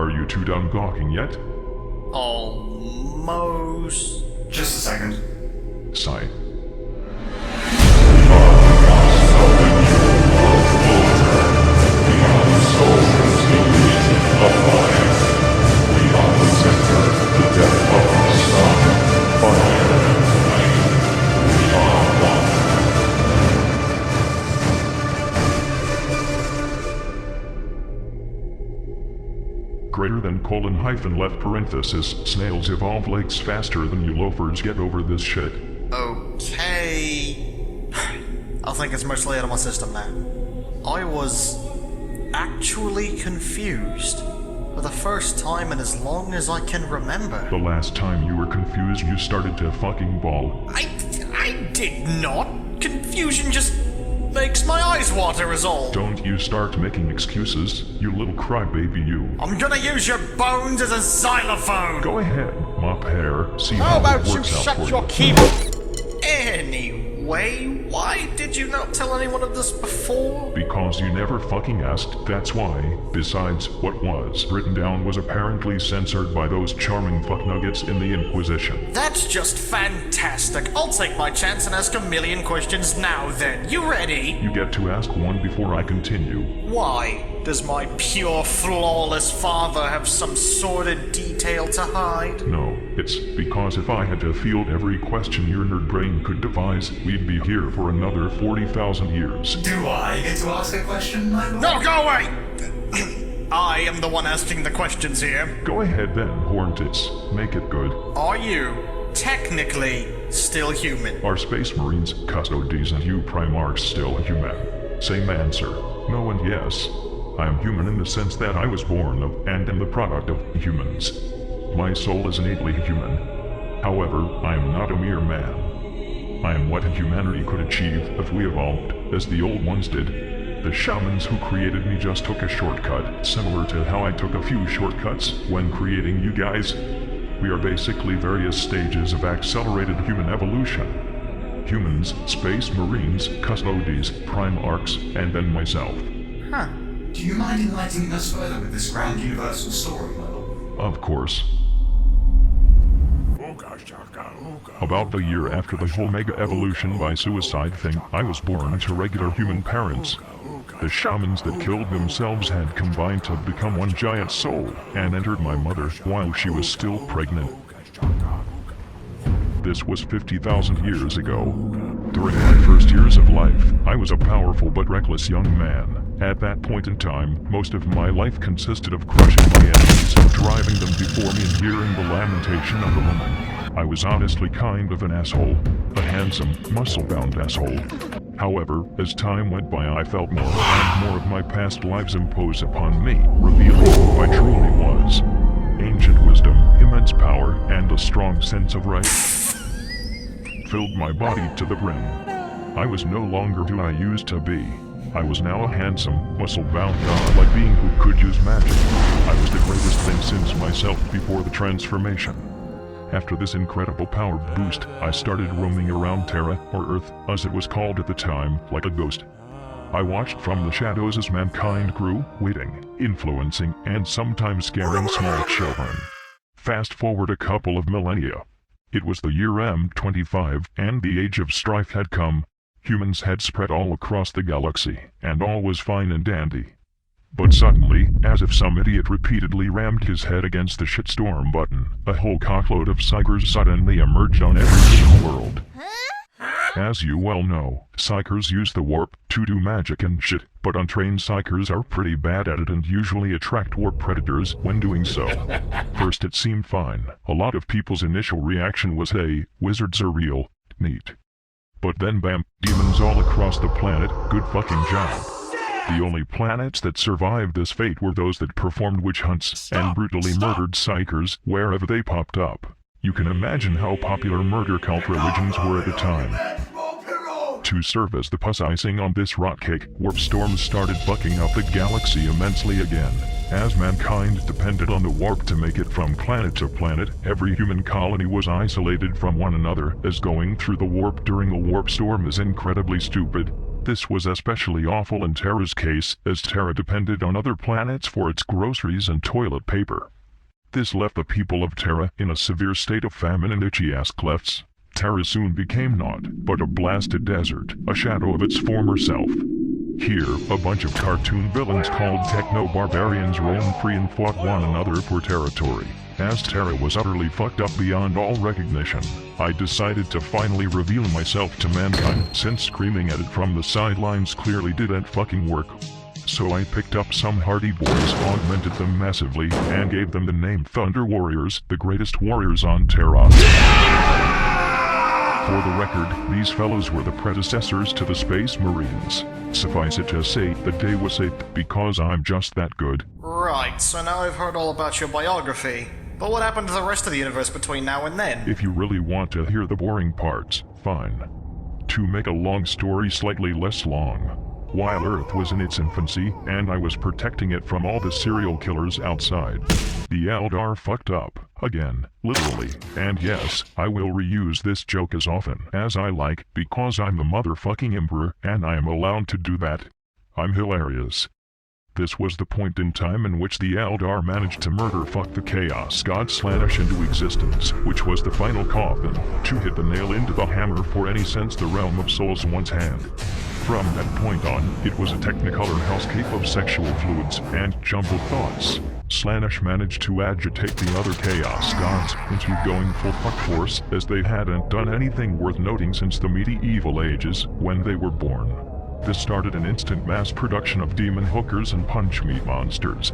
Are you two done gawking yet? Almost. Just a second. Sigh. Greater than colon hyphen left parenthesis, snails evolve legs faster than you loafers get over this shit. Okay. I think it's mostly out of my system now. I was actually confused for the first time in as long as I can remember. The last time you were confused, you started to fucking bawl. I did not. Confusion just makes my eyes water is all. Don't you start making excuses, you little crybaby you. I'm gonna use your bones as a xylophone. Go ahead, mop hair, see How how about it you works out shut for your you. keyboard? Anyway, why did you not tell anyone of this before? Because you never fucking asked, that's why. Besides, what was written down was apparently censored by those charming fucknuggets in the Inquisition. That's just fantastic. I'll take my chance and ask a million questions now then. You ready? You get to ask one before I continue. Why? Does my pure, flawless father have some sordid detail to hide? No, it's because if I had to field every question your nerd brain could devise, we'd be here for another 40,000 years. Do I get to ask a question, my lord? No, go away! I am the one asking the questions here. Go ahead then, Horntits. Make it good. Are you technically still human? Are Space Marines, Custodes, and you Primarchs still human? Same answer. No and yes. I am human in the sense that I was born of and am the product of humans. My soul is innately human. However, I am not a mere man. I am what humanity could achieve if we evolved, as the old ones did. The shamans who created me just took a shortcut, similar to how I took a few shortcuts when creating you guys. We are basically various stages of accelerated human evolution. Humans, Space Marines, Custodes, Primarchs, and then myself. Huh. Do you mind enlightening us further with this grand universal story, my lord? Of course. About a year after the whole mega evolution by suicide thing, I was born to regular human parents. The shamans that killed themselves had combined to become one giant soul, and entered my mother while she was still pregnant. This was 50,000 years ago. During my first years of life, I was a powerful but reckless young man. At that point in time, most of my life consisted of crushing my enemies, driving them before me and hearing the lamentation of the woman. I was honestly kind of an asshole. A handsome, muscle-bound asshole. However, as time went by I felt more and more of my past lives impose upon me, revealing who I truly was. Ancient wisdom, immense power, and a strong sense of right filled my body to the brim. I was no longer who I used to be. I was now a handsome, muscle-bound god-like being who could use magic. I was the greatest thing since myself before the transformation. After this incredible power boost, I started roaming around Terra, or Earth, as it was called at the time, like a ghost. I watched from the shadows as mankind grew, waiting, influencing, and sometimes scaring small children. Fast forward a couple of millennia. It was the year M25, and the age of strife had come. Humans had spread all across the galaxy, and all was fine and dandy. But suddenly, as if some idiot repeatedly rammed his head against the shitstorm button, a whole cockload of psykers suddenly emerged on every single world. As you well know, psykers use the warp to do magic and shit, but untrained psykers are pretty bad at it and usually attract warp predators when doing so. First it seemed fine. A lot of people's initial reaction was, hey, wizards are real, neat. But then bam, demons all across the planet, good fucking job. The only planets that survived this fate were those that performed witch hunts and brutally murdered psykers wherever they popped up. You can imagine how popular murder cult religions were at the time. To serve as the puss icing on this rot cake, warp storms started bucking up the galaxy immensely again. As mankind depended on the warp to make it from planet to planet, every human colony was isolated from one another, as going through the warp during a warp storm is incredibly stupid. This was especially awful in Terra's case, as Terra depended on other planets for its groceries and toilet paper. This left the people of Terra in a severe state of famine and itchy ass clefts. Terra soon became naught but a blasted desert, a shadow of its former self. Here, a bunch of cartoon villains called techno-barbarians roamed free and fought one another for territory. As Terra was utterly fucked up beyond all recognition, I decided to finally reveal myself to mankind, since screaming at it from the sidelines clearly didn't fucking work. So I picked up some hardy boys, augmented them massively, and gave them the name Thunder Warriors, the greatest warriors on Terra. For the record, these fellows were the predecessors to the Space Marines. Suffice it to say, the day was saved because I'm just that good. Right, so now I've heard all about your biography. But what happened to the rest of the universe between now and then? If you really want to hear the boring parts, fine. To make a long story slightly less long, while Earth was in its infancy, and I was protecting it from all the serial killers outside, the Eldar fucked up. Again, literally. And yes, I will reuse this joke as often as I like, because I'm the motherfucking Emperor, and I am allowed to do that. I'm hilarious. This was the point in time in which the Eldar managed to murder fuck the Chaos God Slaanesh into existence, which was the final coffin, to hit the nail into the hammer for any sense the realm of souls once had. From that point on, it was a technicolor hellscape of sexual fluids and jumbled thoughts. Slaanesh managed to agitate the other Chaos Gods into going full fuck force, as they hadn't done anything worth noting since the medieval ages, when they were born. This started an instant mass production of demon hookers and punch meat monsters.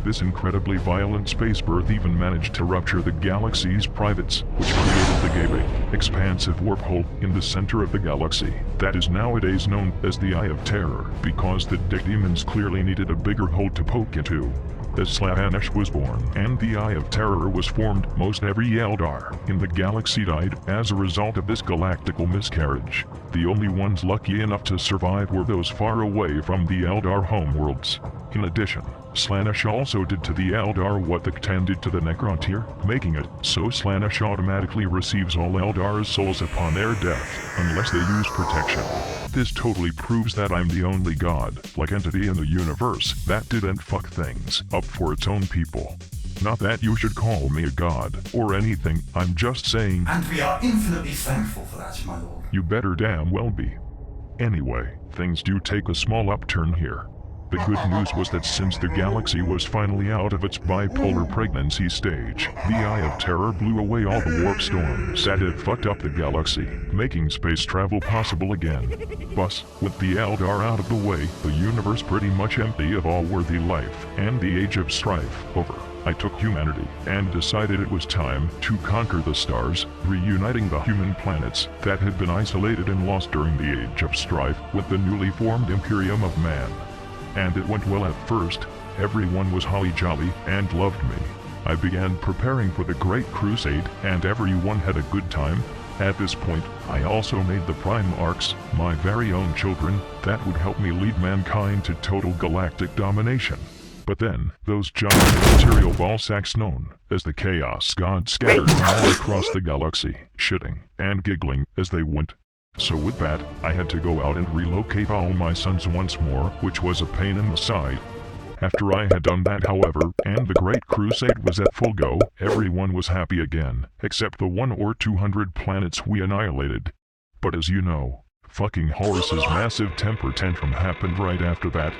This incredibly violent space birth even managed to rupture the galaxy's privates, which created the gaping, expansive warp hole in the center of the galaxy that is nowadays known as the Eye of Terror, because the dick demons clearly needed a bigger hole to poke into. As Slaanesh was born and the Eye of Terror was formed, most every Eldar in the galaxy died as a result of this galactical miscarriage. The only ones lucky enough to survive were those far away from the Eldar homeworlds. In addition, Slaanesh also did to the Eldar what the Ctan did to the Necrontyr, making it so Slaanesh automatically receives all Eldar's souls upon their death, unless they use protection. This totally proves that I'm the only god-like entity in the universe that didn't fuck things up for its own people. Not that you should call me a god, or anything, I'm just saying— And we are infinitely thankful for that, my lord. You better damn well be. Anyway, things do take a small upturn here. The good news was that since the galaxy was finally out of its bipolar pregnancy stage, the Eye of Terror blew away all the warp storms that had fucked up the galaxy, making space travel possible again. Thus, with the Eldar out of the way, the universe pretty much empty of all worthy life, and the age of strife over, I took humanity and decided it was time to conquer the stars, reuniting the human planets that had been isolated and lost during the age of strife with the newly formed Imperium of Man. And it went well at first. Everyone was holly-jolly and loved me. I began preparing for the Great Crusade, and everyone had a good time. At this point, I also made the Primarchs my very own children that would help me lead mankind to total galactic domination. But then, those giant material ball sacks known as the Chaos Gods scattered all across the galaxy, shitting and giggling as they went. So with that, I had to go out and relocate all my sons once more, which was a pain in the side. After I had done that, however, and the Great Crusade was at full go, everyone was happy again, except the 100 or 200 planets we annihilated. But as you know, fucking Horus's massive temper tantrum happened right after that.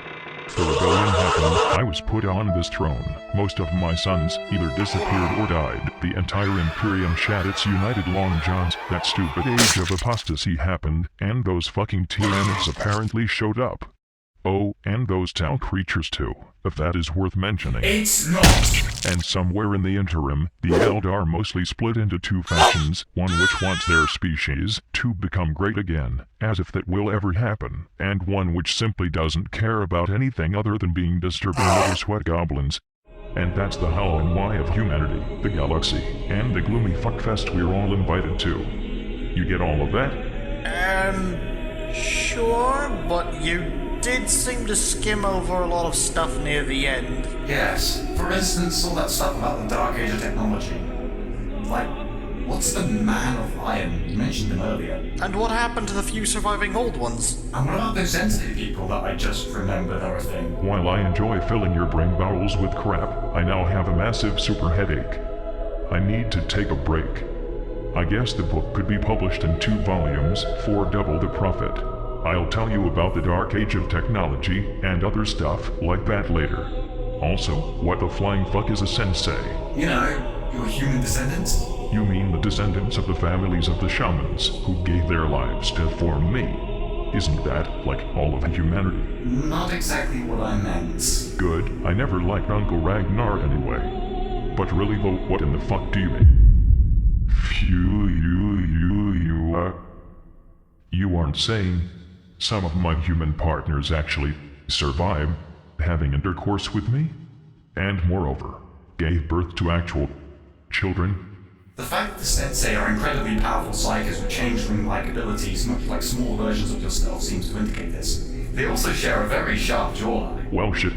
The rebellion happened, I was put on this throne, most of my sons either disappeared or died, the entire Imperium shat its united long johns, that stupid age of apostasy happened, and those fucking tyrants apparently showed up. Oh, and those Tau creatures too, if that is worth mentioning. It's not! And somewhere in the interim, the Eldar mostly split into two factions, one which wants their species to become great again, as if that will ever happen, and one which simply doesn't care about anything other than being disturbing little sweat goblins. And that's the how and why of humanity, the galaxy, and the gloomy fuckfest we're all invited to. You get all of that? Sure, but you did seem to skim over a lot of stuff near the end. Yes, for instance, all that stuff about the Dark Age of technology. Like, What's the Man of Iron? You mentioned him earlier. And what happened to the few surviving old ones? And what about those sensitive people that I just remembered are a thing? While I enjoy filling your brain bowels with crap, I now have a massive super headache. I need to take a break. I guess the book could be published in 2 volumes for double the profit. I'll tell you about the dark age of technology and other stuff like that later. Also, what the flying fuck is a sensei? You know, your human descendants? You mean the descendants of the families of the shamans who gave their lives to form me? Isn't that like all of humanity? Not exactly what I meant. Good, I never liked Uncle Ragnar anyway. But really though, what in the fuck do you mean? You aren't saying some of my human partners actually survived having intercourse with me? And moreover, gave birth to actual children? The fact that the Sensei are incredibly powerful psychers with changeling-like abilities, much like small versions of yourself, seems to indicate this. They also share a very sharp jawline. Well shit.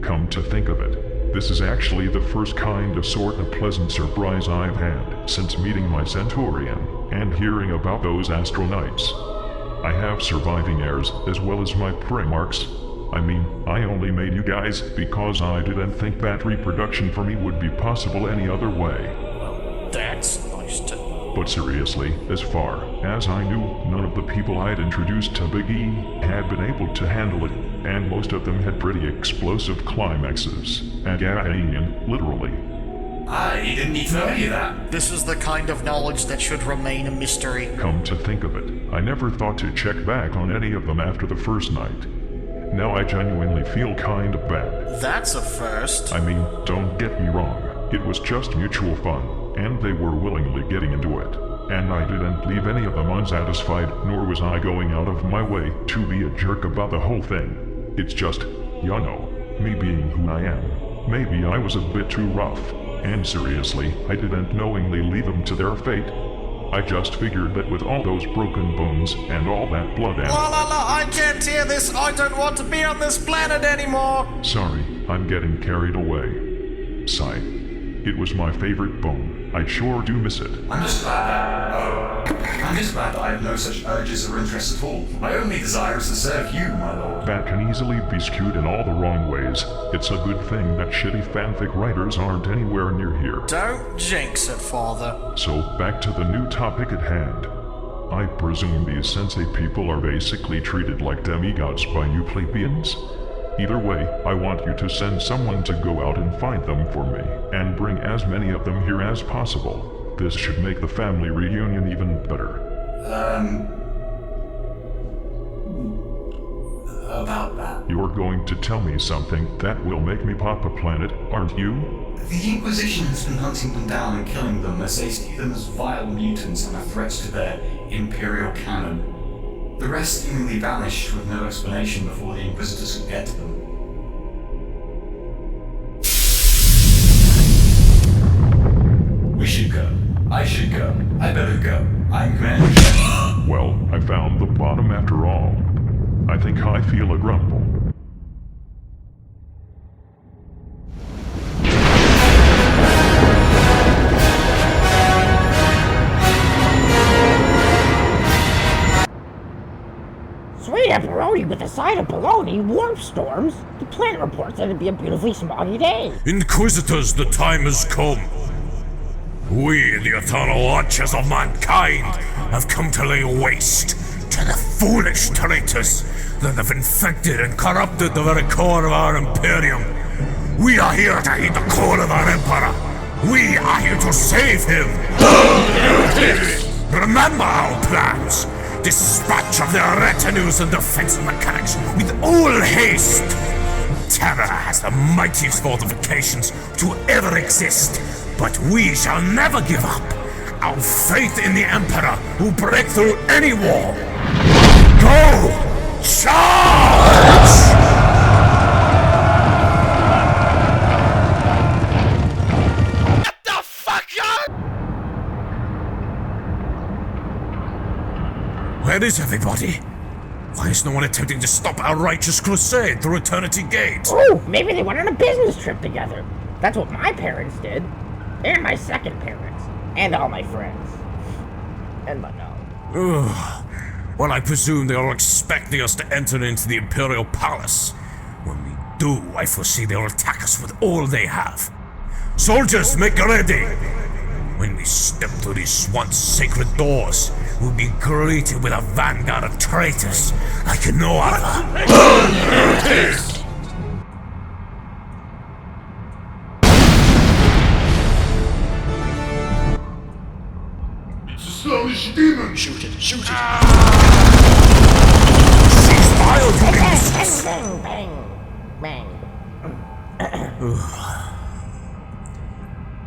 Come to think of it, this is actually the first kind of sort of pleasant surprise I've had since meeting my Centaurian and hearing about those astronauts. I have surviving heirs as well as my primarchs. I mean, I only made you guys because I didn't think that reproduction for me would be possible any other way. That's nice to... But seriously, as far as I knew, none of the people I had introduced to Big E had been able to handle it, and most of them had pretty explosive climaxes. And literally. I didn't need to know any of that. This is the kind of knowledge that should remain a mystery. Come to think of it, I never thought to check back on any of them after the first night. Now I genuinely feel kind of bad. That's a first. I mean, don't get me wrong, it was just mutual fun, and they were willingly getting into it. And I didn't leave any of them unsatisfied, nor was I going out of my way to be a jerk about the whole thing. It's just, you know, me being who I am. Maybe I was a bit too rough, and seriously, I didn't knowingly leave them to their fate. I just figured that with all those broken bones and all that blood and— I can't hear this! I don't want to be on this planet anymore! Sorry, I'm getting carried away. Sigh. It was my favorite bone. I sure do miss it. I'm just glad that I have no such urges or interests at all. My only desire is to serve you, my lord. That can easily be skewed in all the wrong ways. It's a good thing that shitty fanfic writers aren't anywhere near here. Don't jinx it, father. So, back to the new topic at hand. I presume these sensei people are basically treated like demigods by you plebeians? Either way, I want you to send someone to go out and find them for me, and bring as many of them here as possible. This should make the family reunion even better. About that. You're going to tell me something that will make me pop a planet, aren't you? The Inquisition has been hunting them down and killing them as they see them as vile mutants and a threat to their Imperial canon. The rest seemingly vanished with no explanation before the Inquisitors could get to them. We should go. I should go. I better go. I'm Commander. Well, I found the bottom after all. I think I feel a grumble. Sweet pepperoni with a side of bologna, warp storms. The planet reports that it'd be a beautifully smoggy day. Inquisitors, the time has come. We, the eternal archers of mankind, have come to lay waste to the foolish traitors that have infected and corrupted the very core of our Imperium. We are here to heed the call of our Emperor. We are here to save him. Remember our plans. Dispatch of their retinues and defense mechanics with all haste. Terror has the mightiest fortifications to ever exist, but we shall never give up. Our faith in the Emperor will break through any wall. Go! Charge! Get the fuck up! Where is everybody? Why is no one attempting to stop our righteous crusade through Eternity Gate? Oh, maybe they went on a business trip together. That's what my parents did. And my second parents. And all my friends. And my dog. Ugh. Well, I presume they are expecting us to enter into the Imperial Palace. When we do, I foresee they'll attack us with all they have. Soldiers, make ready! When we step through these once sacred doors, we'll be greeted with a vanguard of traitors like no other. Slavish demon! Shoot it! Shoot it! Cease fire, you beasts! Bang, bang, bang.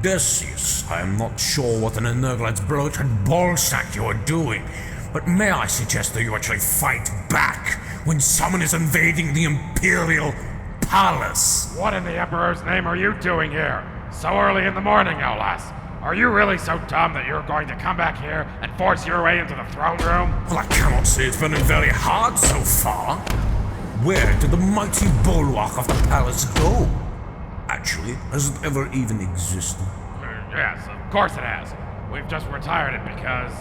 Decius, I am not sure what an Energlad's bloated ballsack you are doing, but may I suggest that you actually fight back when someone is invading the Imperial Palace? What in the Emperor's name are you doing here? So early in the morning, no less. Are you really so dumb that you're going to come back here and force your way into the throne room? Well, I cannot say it's been very hard so far. Where did the mighty bulwark of the palace go? Actually, has it ever even existed? Yes, of course it has. We've just retired it because,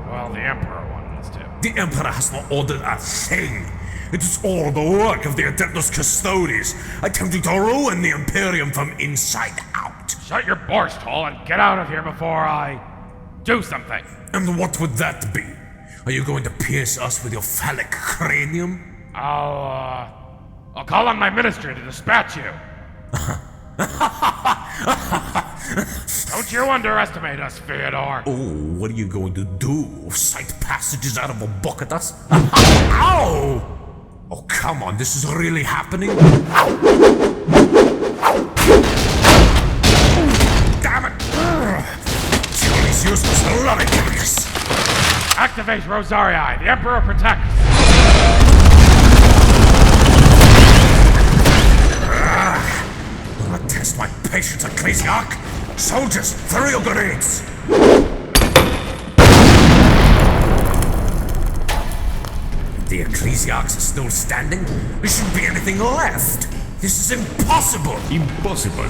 well, the Emperor wanted us to. The Emperor has not ordered a thing. It is all the work of the Adeptus Custodes, attempting to ruin the Imperium from inside out. Shut your borscht hole and get out of here before I do something. And what would that be? Are you going to pierce us with your phallic cranium? I'll call on my ministry to dispatch you. Don't you underestimate us, Fyodor. Oh, what are you going to do? Cite passages out of a book at us? Ow! Oh, come on, this is really happening? Damn it! Kill these useless lumberjacks! Activate Rosarii. The Emperor protects. Will it test my patience, Ecclesiarch? Soldiers, throw your grenades! The Ecclesiarchs are still standing? There shouldn't be anything left! This is impossible! Impossible.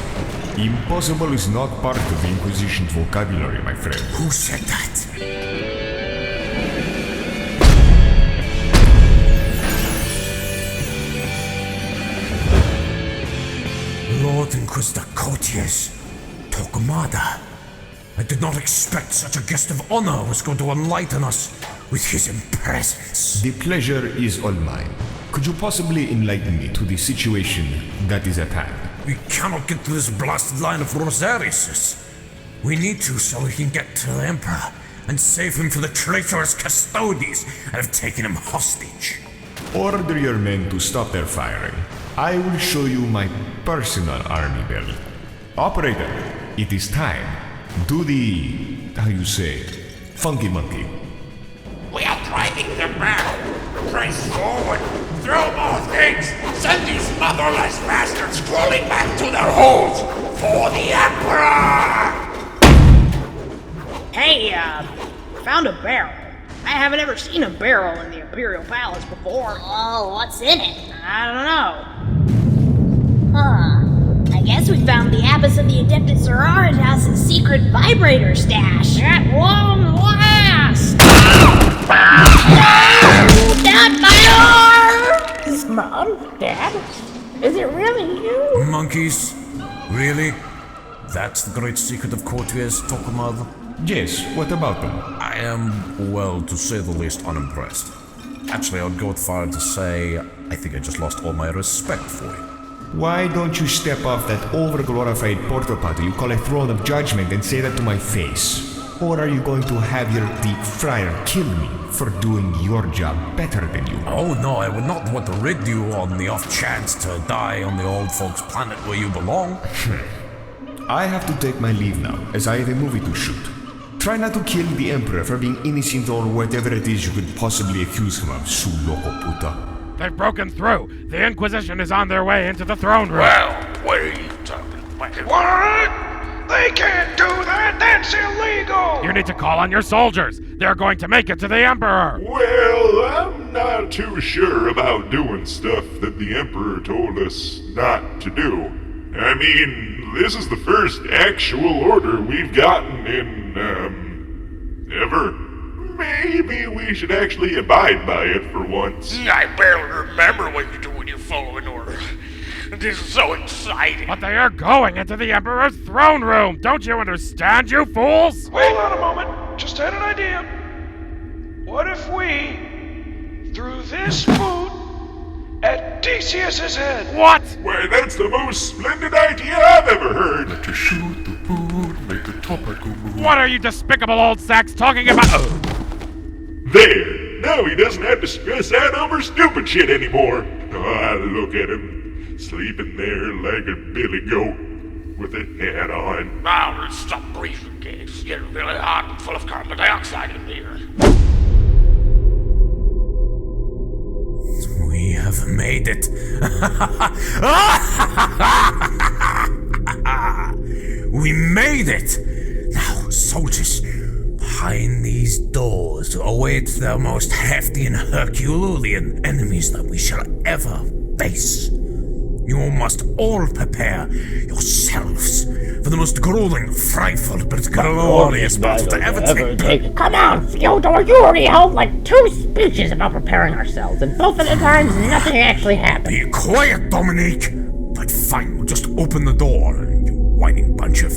Impossible is not part of the Inquisition's vocabulary, my friend. Who said that? Lord Inquisitor Coteaz, Torquemada. I did not expect such a guest of honor was going to enlighten us with his presence. The pleasure is all mine. Could you possibly enlighten me to the situation that is at hand? We cannot get through this blasted line of Rosariuses. We need to so we can get to the Emperor and save him from the traitorous Custodes that have taken him hostage. Order your men to stop their firing. I will show you my personal army build. Operator, it is time. Do the, how you say, funky monkey. We are driving them back. Press forward. Throw more things. Send these motherless bastards crawling back to their holes. For the Emperor! Hey, found a barrel. I haven't ever seen a barrel in the Imperial Palace before. Oh, what's in it? I don't know. Huh. I guess we found the abbess of the Adeptus Sororitatis' secret vibrator stash. At long last! Not my arm! Mom? Dad? Is it really you? Monkeys? Really? That's the great secret of Coteaz, Torquemada? Yes, what about them? I am, well, to say the least, unimpressed. Actually, I would go as far to say I think I just lost all my respect for you. Why don't you step off that overglorified porta-potty you call a throne of judgment and say that to my face? Or are you going to have your deep fryer kill me for doing your job better than you? Oh no, I would not want to rid you on the off chance to die on the old folks' planet where you belong. I have to take my leave now, as I have a movie to shoot. Try not to kill the Emperor for being innocent or whatever it is you could possibly accuse him of, su loco puta. They've broken through. The Inquisition is on their way into the throne room. Well, what are you talking about? What? They can't do that! That's illegal! You need to call on your soldiers. They're going to make it to the Emperor. Well, I'm not too sure about doing stuff that the Emperor told us not to do. I mean, this is the first actual order we've gotten in Ever? Maybe we should actually abide by it for once. I barely remember what you do when you follow an order. This is so exciting. But they are going into the Emperor's throne room! Don't you understand, you fools? Hold on a moment. Just had an idea. What if we threw this food at Decius's head? What? Why, that's the most splendid idea I've ever heard. Let you shoot the food, make the topic move. What are you despicable old sacks talking about? There! Now he doesn't have to stress out over stupid shit anymore. Ah, look at him, sleeping there like a billy goat with a hat on. Now let's stop breathing, kids. It's getting really hot and full of carbon dioxide in here. We have made it. We made it! Now, soldiers, behind these doors await the most hefty and Herculean enemies that we shall ever face. You must all prepare yourselves for the most grueling, frightful, but glorious battle to ever take. Come on, Fyodor, you already held like 2 speeches about preparing ourselves, and both of the times nothing actually happened. Be quiet, Dominique! But fine, we'll just open the door, you whining bunch of...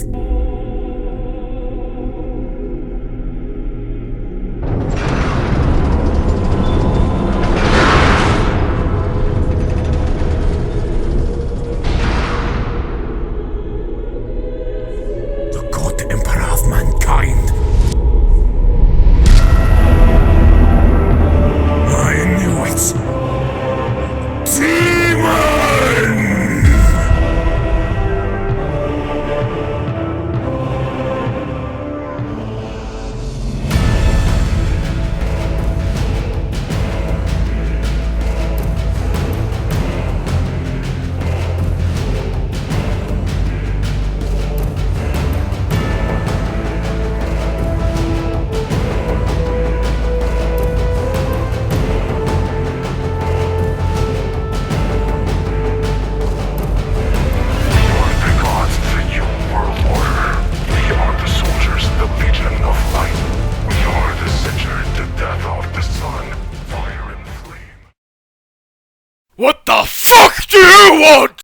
What the fuck do you want?